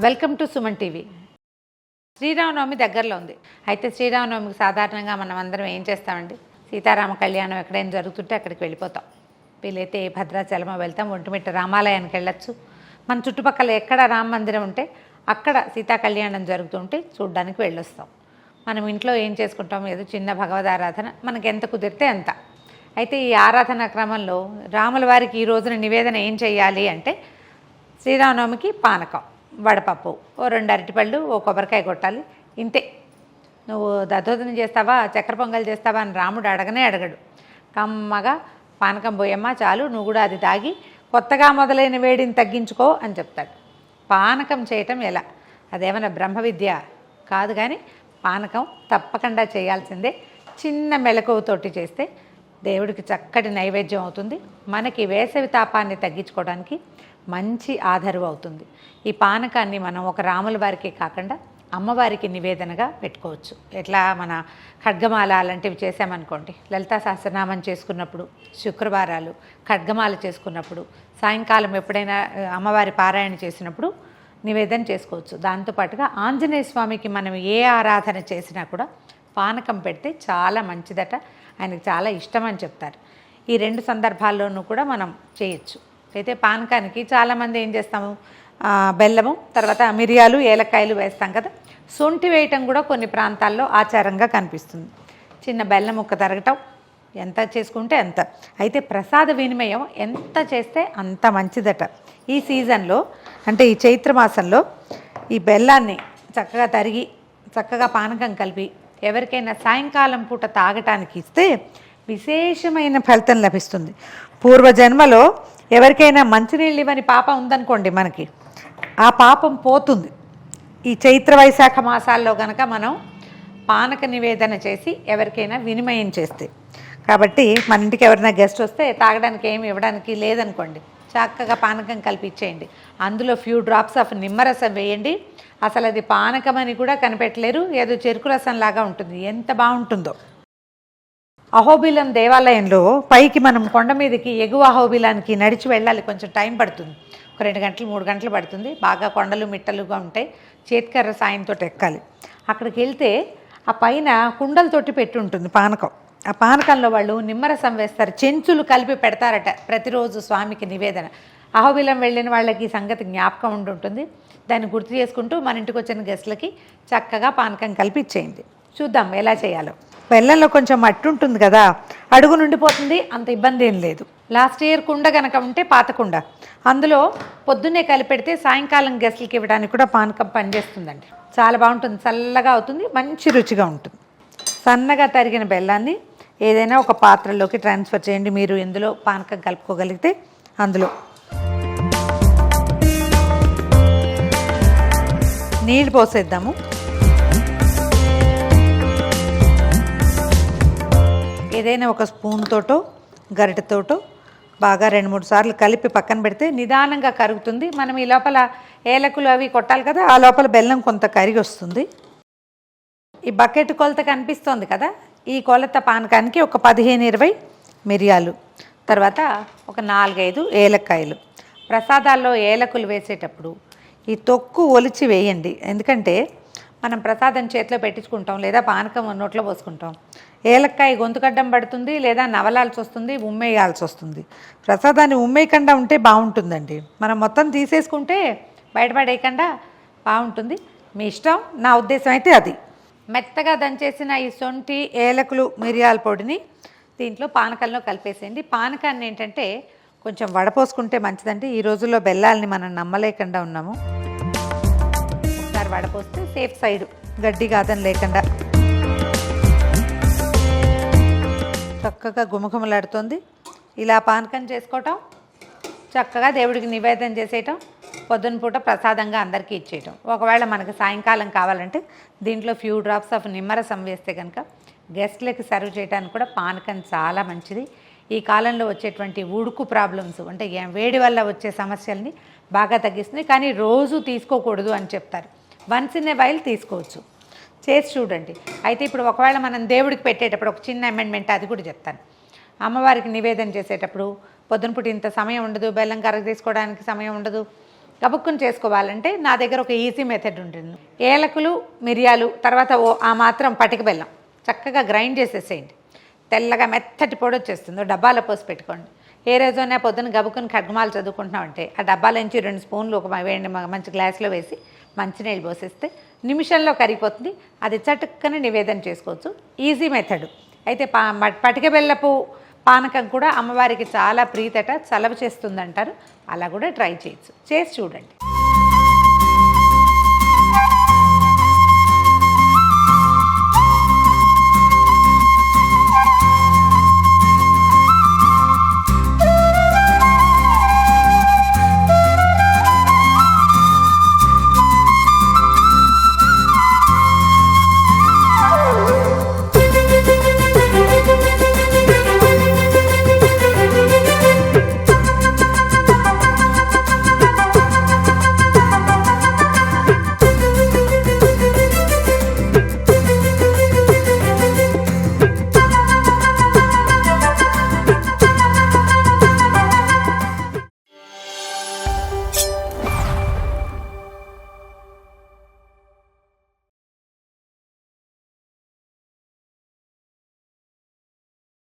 Welcome to Suman TV. Sri Rama Navami దగ్గరలో ఉంది. అయితే శ్రీరామనవమికి సాధారణంగా మనం అందరం ఏం చేస్తామండి, సీతారామ కళ్యాణం ఎక్కడైనా జరుగుతుంటే అక్కడికి వెళ్ళిపోతాం. వీలైతే భద్రాచలమో వెళ్తాం, ఒంటిమిట్ట రామాలయానికి వెళ్ళొచ్చు. మన చుట్టుపక్కల ఎక్కడ రామ మందిరం ఉంటే అక్కడ సీతా కళ్యాణం జరుగుతుంటే చూడ్డానికి వెళ్ళొస్తాం. మనం ఇంట్లో ఏం చేసుకుంటాం, ఏదో చిన్న భగవద్ ఆరాధన మనకి ఎంత కుదిరితే అంత. అయితే ఈ ఆరాధన క్రమంలో రాముల వారికి ఈ రోజున నివేదన ఏం చేయాలి అంటే, శ్రీరామనవమికి పానకం, వడపప్పు, ఓ 2 అరటిపళ్ళు, ఓ కొబ్బరికాయ కొట్టాలి. ఇంతే. నువ్వు దద్దోజనం చేస్తావా, చక్కెర పొంగల్ చేస్తావా అని రాముడు అడగనే అడగడు. కమ్మగా పానకం పోయమ్మా చాలు, నువ్వు కూడా అది తాగి కొత్తగా మొదలైన వేడిని తగ్గించుకో అని చెప్తాడు. పానకం చేయటం ఎలా, అదేమన్నా బ్రహ్మ విద్య కాదు, కానీ పానకం తప్పకుండా చేయాల్సిందే. చిన్న మెలకువతోటి చేస్తే దేవుడికి చక్కటి నైవేద్యం అవుతుంది. మనకి వేసవి తాపాన్ని తగ్గించుకోవడానికి మంచి ఆధారం అవుతుంది. ఈ పానకాన్ని మనం ఒక రాముల వారికి కాకుండా అమ్మవారికి నివేదనగా పెట్టుకోవచ్చు. ఎట్లా మన ఖడ్గమాల అలాంటివి చేసామనుకోండి, లలితా సహస్రనామం చేసుకున్నప్పుడు, శుక్రవారాలు ఖడ్గమాల చేసుకున్నప్పుడు, సాయంకాలం ఎప్పుడైనా అమ్మవారి పారాయణ చేసినప్పుడు నివేదన చేసుకోవచ్చు. దాంతోపాటుగా ఆంజనేయ స్వామికి మనం ఏ ఆరాధన చేసినా కూడా పానకం పెడితే చాలా మంచిదట, ఆయనకు చాలా ఇష్టం అని చెప్తారు. ఈ 2 సందర్భాల్లోనూ కూడా మనం చేయొచ్చు. అయితే పానకానికి చాలామంది ఏం చేస్తాము, బెల్లము, తర్వాత మిరియాలు, ఏలక్కాయలు వేస్తాం కదా. సొంఠి వేయటం కూడా కొన్ని ప్రాంతాల్లో ఆచారంగా కనిపిస్తుంది. చిన్న బెల్లం ముక్క తరగటం, ఎంత చేసుకుంటే అంత. అయితే ప్రసాద వినిమయం ఎంత చేస్తే అంత మంచిదట. ఈ సీజన్లో అంటే ఈ చైత్రమాసంలో ఈ బెల్లాన్ని చక్కగా తరిగి చక్కగా పానకం కలిపి ఎవరికైనా సాయంకాలం పూట తాగటానికి ఇస్తే విశేషమైన ఫలితం లభిస్తుంది. పూర్వజన్మలో ఎవరికైనా మంచినీళ్ళు ఇవ్వని పాపం ఉందనుకోండి, మనకి ఆ పాపం పోతుంది. ఈ చైత్ర వైశాఖ మాసాల్లో కనుక మనం పానక నివేదన చేసి ఎవరికైనా వినిమయం చేస్తే, కాబట్టి మన ఇంటికి ఎవరైనా గెస్ట్ వస్తే తాగడానికి ఏమి ఇవ్వడానికి లేదనుకోండి, చక్కగా పానకం కలిపి ఇచ్చేయండి. అందులో ఫ్యూ డ్రాప్స్ ఆఫ్ నిమ్మరసం వేయండి. అసలు అది పానకం అని కూడా కనిపెట్టలేరు, ఏదో చెరుకు రసం లాగా ఉంటుంది. ఎంత బాగుంటుందో. అహోబిలం దేవాలయంలో పైకి మనం కొండ మీదకి ఎగువ అహోబిలానికి నడిచి వెళ్ళాలి. కొంచెం టైం పడుతుంది, ఒక 2 గంటలు 3 గంటలు పడుతుంది. బాగా కొండలు మిట్టలుగా ఉంటాయి, చేతికర్ర సాయంతో ఎక్కాలి. అక్కడికి వెళ్తే ఆ పైన కుండలతోటి పెట్టి ఉంటుంది పానకం. ఆ పానకంలో వాళ్ళు నిమ్మరసం వేస్తారు, చెంచులు కలిపి పెడతారట ప్రతిరోజు స్వామికి నివేదన. అహోబిలం వెళ్ళిన వాళ్ళకి ఈ సంగతి జ్ఞాపకం ఉంటుంటుంది. దాన్ని గుర్తు చేసుకుంటూ మన ఇంటికి వచ్చిన గెస్ట్లకి చక్కగా పానకం కలిపి ఇచ్చేయండి. చూద్దాం ఎలా చేయాలో. బెల్లంలో కొంచెం మట్టి ఉంటుంది కదా, అడుగు నుండిపోతుంది, అంత ఇబ్బంది ఏం లేదు. లాస్ట్ ఇయర్ కుండ కనుక ఉంటే పాత కుండ, అందులో పొద్దున్నే కలిపెడితే సాయంకాలం గెస్ట్లకి ఇవ్వడానికి కూడా పానకం పనిచేస్తుందండి. చాలా బాగుంటుంది, చల్లగా అవుతుంది, మంచి రుచిగా ఉంటుంది. సన్నగా తరిగిన బెల్లాన్ని ఏదైనా ఒక పాత్రలోకి ట్రాన్స్ఫర్ చేయండి. మీరు ఎందులో పానకం కలుపుకోగలిగితే అందులో నీళ్ళు పోసేద్దాము. ఏదైనా ఒక స్పూన్ తోటో గరిటెతోటో బాగా 2-3 సార్లు కలిపి పక్కన పెడితే నిదానంగా కరుగుతుంది. మనం ఈ లోపల ఏలకులు అవి కొట్టాలి కదా, ఆ లోపల బెల్లం కొంత కరిగి వస్తుంది. ఈ బకెట్ కొలత కనిపిస్తోంది కదా, ఈ కొలత పానకానికి ఒక 15-20 మిరియాలు, తర్వాత ఒక 4-5 ఏలక్కాయలు. ప్రసాదాల్లో ఏలకులు వేసేటప్పుడు ఈ తొక్కు ఒలిచి వేయండి, ఎందుకంటే మనం ప్రసాదం చేతిలో పెట్టించుకుంటాం లేదా పానకం నోట్లో పోసుకుంటాం. ఏలక్కాయ గొంతుకడ్డం పడుతుంది, లేదా నవలాల్సి వస్తుంది, ఉమ్మేయాల్సి వస్తుంది. ప్రసాదాన్ని ఉమ్మేయకుండా ఉంటే బాగుంటుందండి. మనం మొత్తం తీసేసుకుంటే బయటపడేయకుండా బాగుంటుంది. మీ ఇష్టం, నా ఉద్దేశం అయితే అది. మెత్తగా దంచేసిన ఈ సొంటి, ఏలకులు, మిరియాల పొడిని దీంట్లో పానకంలో కలిపేసేయండి. పానకాన్ని ఏంటంటే కొంచెం వడపోసుకుంటే మంచిదండి. ఈ రోజుల్లో బెల్లాలని మనం నమ్మలేకుండా ఉన్నాము. ఒకసారి వడపోస్తే సేఫ్ సైడు, గడ్డి గాదం లేకుండా చక్కగా గుమగుమలాడుతుంది. ఇలా పానకం చేసుకోవటం, చక్కగా దేవుడికి నివేదన చేసేయటం, పొద్దున పూట ప్రసాదంగా అందరికీ ఇచ్చేయటం. ఒకవేళ మనకు సాయంకాలం కావాలంటే దీంట్లో ఫ్యూ డ్రాప్స్ ఆఫ్ నిమ్మరసం వేస్తే కనుక గెస్ట్లకి సర్వ్ చేయడానికి కూడా పానకం చాలా మంచిది. ఈ కాలంలో వచ్చేటువంటి ఉడుకు ప్రాబ్లమ్స్ అంటే వేడి వల్ల వచ్చే సమస్యల్ని బాగా తగ్గిస్తుంది. కానీ రోజు తీసుకోకూడదు అని చెప్తారు, వన్స్ ఇన్ ఏ వైల్ తీసుకోవచ్చు. చేసి చూడండి. అయితే ఇప్పుడు ఒకవేళ మనం దేవుడికి పెట్టేటప్పుడు ఒక చిన్న అమెండ్మెంట్ అది కూడా చెప్తాను. అమ్మవారికి నివేదన చేసేటప్పుడు పొద్దునపూట ఇంత సమయం ఉండదు, బెల్లం కరగ తీసుకోవడానికి సమయం ఉండదు, గబుక్కుని చేసుకోవాలంటే నా దగ్గర ఒక ఈజీ మెథడ్ ఉంటుంది. ఏలకులు, మిరియాలు, తర్వాత ఆ మాత్రం పటిక బెల్లం చక్కగా గ్రైండ్ చేసేసేయండి. తెల్లగా మెత్తటి పొడి వచ్చేస్తుంది. డబ్బాలో పోసి పెట్టుకోండి. ఏ రోజైనా పొద్దున్న గబుక్కుని ఖడ్గమాలు చదువుకుంటున్నామంటే ఆ డబ్బాలోంచి 2 స్పూన్లు ఒక వేడి మంచి గ్లాస్లో వేసి మంచినీళ్ళు పోసేస్తే నిమిషంలో కరిగిపోతుంది. అది చటుక్కని నివేదన చేసుకోవచ్చు. Easy method. అయితే పటిక బెల్లపు పానకం కూడా అమ్మవారికి చాలా ప్రీతట, చలవ చేస్తుందంటారు. అలా కూడా ట్రై చేయొచ్చు. చేసి చూడండి.